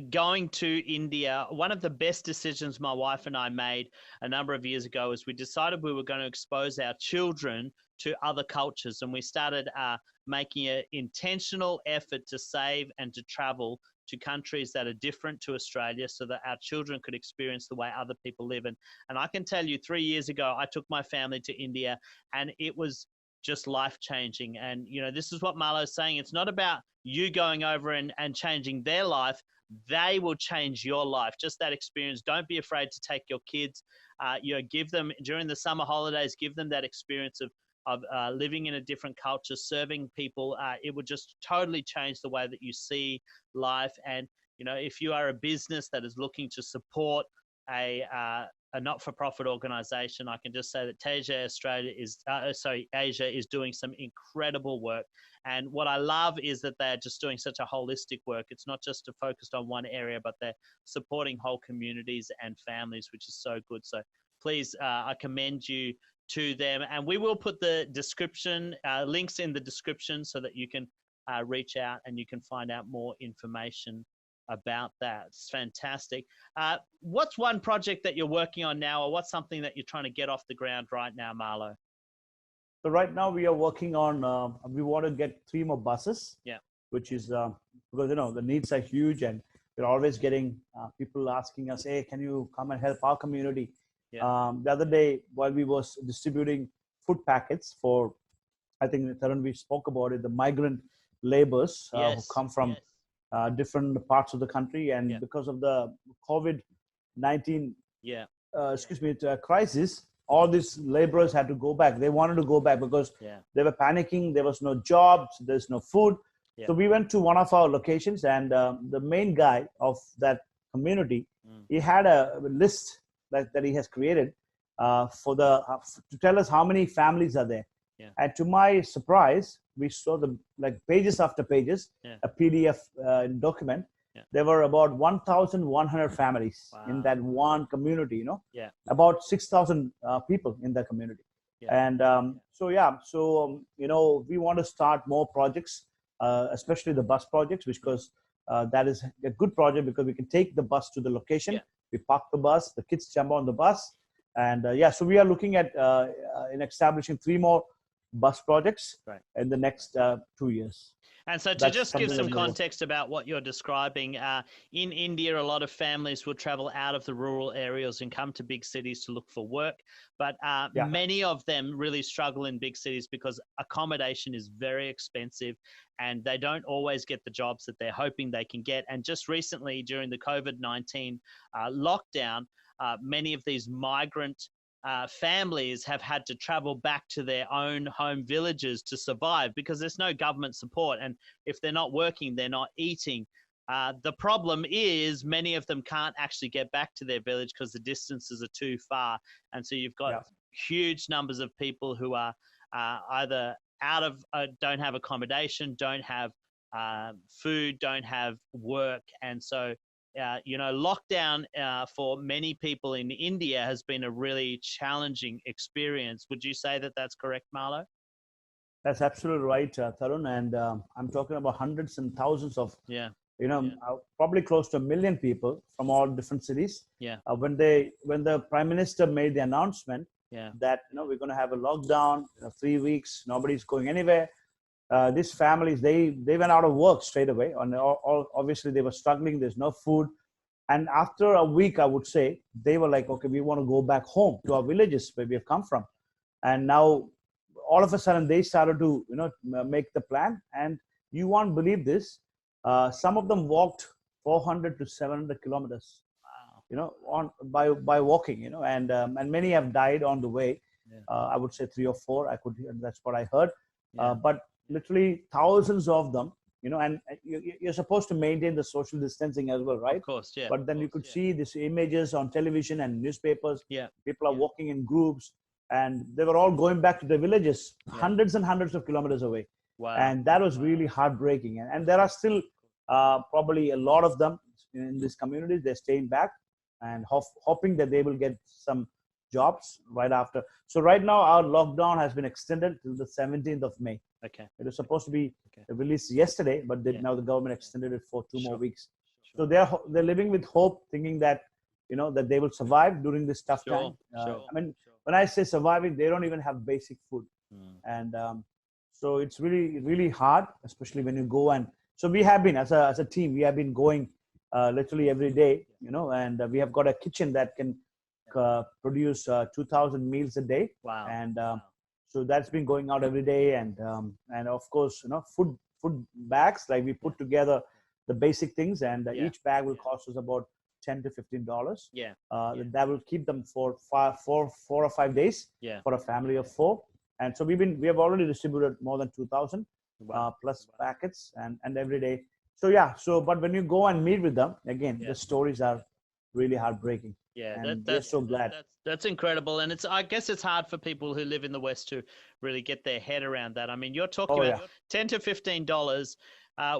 going to India, one of the best decisions my wife and I made a number of years ago is we decided we were going to expose our children to other cultures. And we started making an intentional effort to save and to travel to countries that are different to Australia so that our children could experience the way other people live. And I can tell you, 3 years ago, I took my family to India, and it was just life-changing. And, this is what Marlo's saying. It's not about you going over and changing their life. They will change your life. Just that experience. Don't be afraid to take your kids. Give them, during the summer holidays, give them that experience of living in a different culture, serving people. It would just totally change the way that you see life. And, if you are a business that is looking to support a not-for-profit organization, I can just say that Asia is doing some incredible work. And what I love is that they're just doing such a holistic work. It's not just focused on one area, but they're supporting whole communities and families, which is so good. So please, I commend you to them. And we will put the description, links in the description so that you can reach out and you can find out more information about that. It's fantastic. What's one project that you're working on now, or what's something that you're trying to get off the ground right now, Marlo? So right now we are working on, we want to get 3 more buses, which is because, the needs are huge, and we're always getting people asking us, hey, can you come and help our community? The other day, while we was distributing food packets for, I think, Tarun, we spoke about it, the migrant laborers who come from different parts of the country, and because of the COVID-19 crisis, all these laborers had to go back. They wanted to go back because they were panicking. There was no jobs, there's no food. So we went to one of our locations, and the main guy of that community, he had a list that he has created to tell us how many families are there. And to my surprise, we saw pages after pages, a PDF document. There were about 1,100 families in that one community, about 6,000 people in that community. And we want to start more projects, especially the bus projects, because that is a good project because we can take the bus to the location. We park the bus, the kids jump on the bus. And so we are looking at in establishing 3 more bus projects in the next 2 years. And so to just give some context about what you're describing, in India, a lot of families will travel out of the rural areas and come to big cities to look for work. But many of them really struggle in big cities because accommodation is very expensive and they don't always get the jobs that they're hoping they can get. And just recently, during the COVID-19 lockdown, many of these migrant families have had to travel back to their own home villages to survive because there's no government support. And if they're not working, they're not eating. The problem is many of them can't actually get back to their village because the distances are too far. And so you've got huge numbers of people who are either don't have accommodation, don't have food, don't have work. And so lockdown for many people in India has been a really challenging experience. Would you say that that's correct, Marlo? That's absolutely right, Tarun. And I'm talking about hundreds and thousands of, probably close to 1 million people from all different cities. When the Prime Minister made the announcement that we're going to have a lockdown, 3 weeks, nobody's going anywhere. These families, they went out of work straight away. And obviously they were struggling. There's no food. And after a week, I would say, they were like, okay, we want to go back home to our villages where we have come from. And now all of a sudden they started to, make the plan. And you won't believe this. Some of them walked 400 to 700 kilometers, Wow. on by walking, and many have died on the way. Yeah. I would say 3 or 4. That's what I heard. Yeah. But literally thousands of them, and you're supposed to maintain the social distancing as well, right? Of course, yeah. But then you could see these images on television and newspapers. Yeah. People are walking in groups, and they were all going back to their villages, hundreds and hundreds of kilometers away. Wow. And that was really heartbreaking. And there are still probably a lot of them in these communities. They're staying back and hoping that they will get some jobs right after. So right now, our lockdown has been extended till the 17th of May. Okay. It was supposed to be released yesterday, but now the government extended it for 2 more weeks. So they're living with hope, thinking that that they will survive during this tough time. I mean, when I say surviving, they don't even have basic food, and so it's really, really hard, especially when you go. And so we have been, as a team, we have been going literally every day, and we have got a kitchen that can produce 2,000 meals a day. Wow. And so that's been going out every day, and of course, food bags, like we put together the basic things, and each bag will cost us about $10 to $15. That will keep them for 4 or 5 days for a family of 4. And so we have already distributed more than 2,000 plus packets and every day. So but when you go and meet with them again, the stories are really heartbreaking. And we're so glad. That's incredible. And I guess it's hard for people who live in the West to really get their head around that. I mean, you're talking about $10 to $15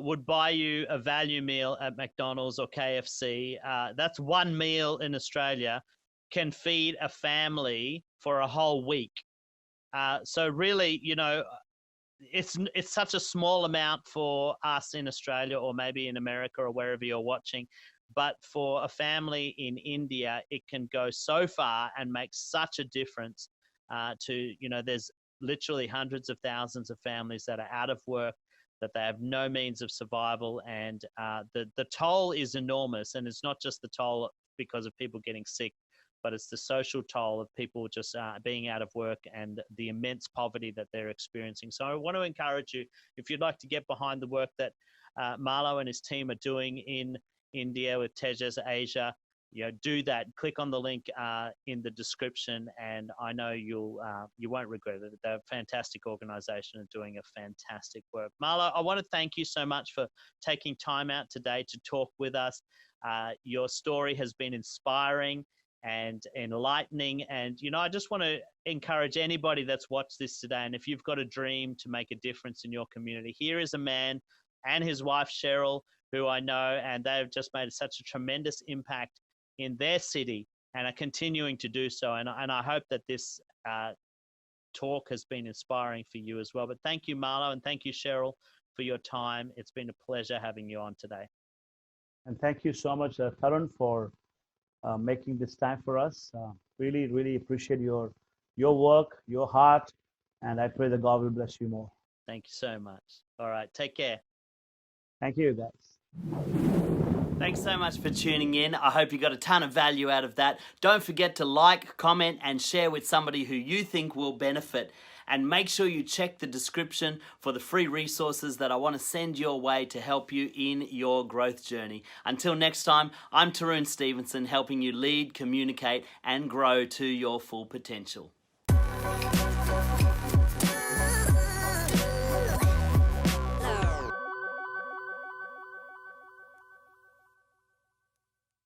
would buy you a value meal at McDonald's or KFC. That's one meal in Australia can feed a family for a whole week. So really, it's such a small amount for us in Australia or maybe in America or wherever you're watching. But for a family in India, it can go so far and make such a difference there's literally hundreds of thousands of families that are out of work, that they have no means of survival. And the toll is enormous. And it's not just the toll because of people getting sick, but it's the social toll of people just being out of work and the immense poverty that they're experiencing. So I want to encourage you, if you'd like to get behind the work that Marlo and his team are doing in India with TejasAsia, do that. Click on the link in the description, and I know you won't regret it. They're a fantastic organization and doing a fantastic work. Marlo, I want to thank you so much for taking time out today to talk with us. Your story has been inspiring and enlightening, and I just want to encourage anybody that's watched this today, and if you've got a dream to make a difference in your community, here is a man and his wife Cheryl, who I know, and they've just made such a tremendous impact in their city and are continuing to do so. And I hope that this talk has been inspiring for you as well. But thank you, Marlo, and thank you, Cheryl, for your time. It's been a pleasure having you on today. And thank you so much, Tarun, for making this time for us. Really, really appreciate your work, your heart, and I pray that God will bless you more. Thank you so much. All right, take care. Thank you, guys. Thanks so much for tuning in. I hope you got a ton of value out of that. Don't forget to like, comment, and share with somebody who you think will benefit. And make sure you check the description for the free resources that I want to send your way to help you in your growth journey. Until next time, I'm Tarun Stevenson, helping you lead, communicate, and grow to your full potential.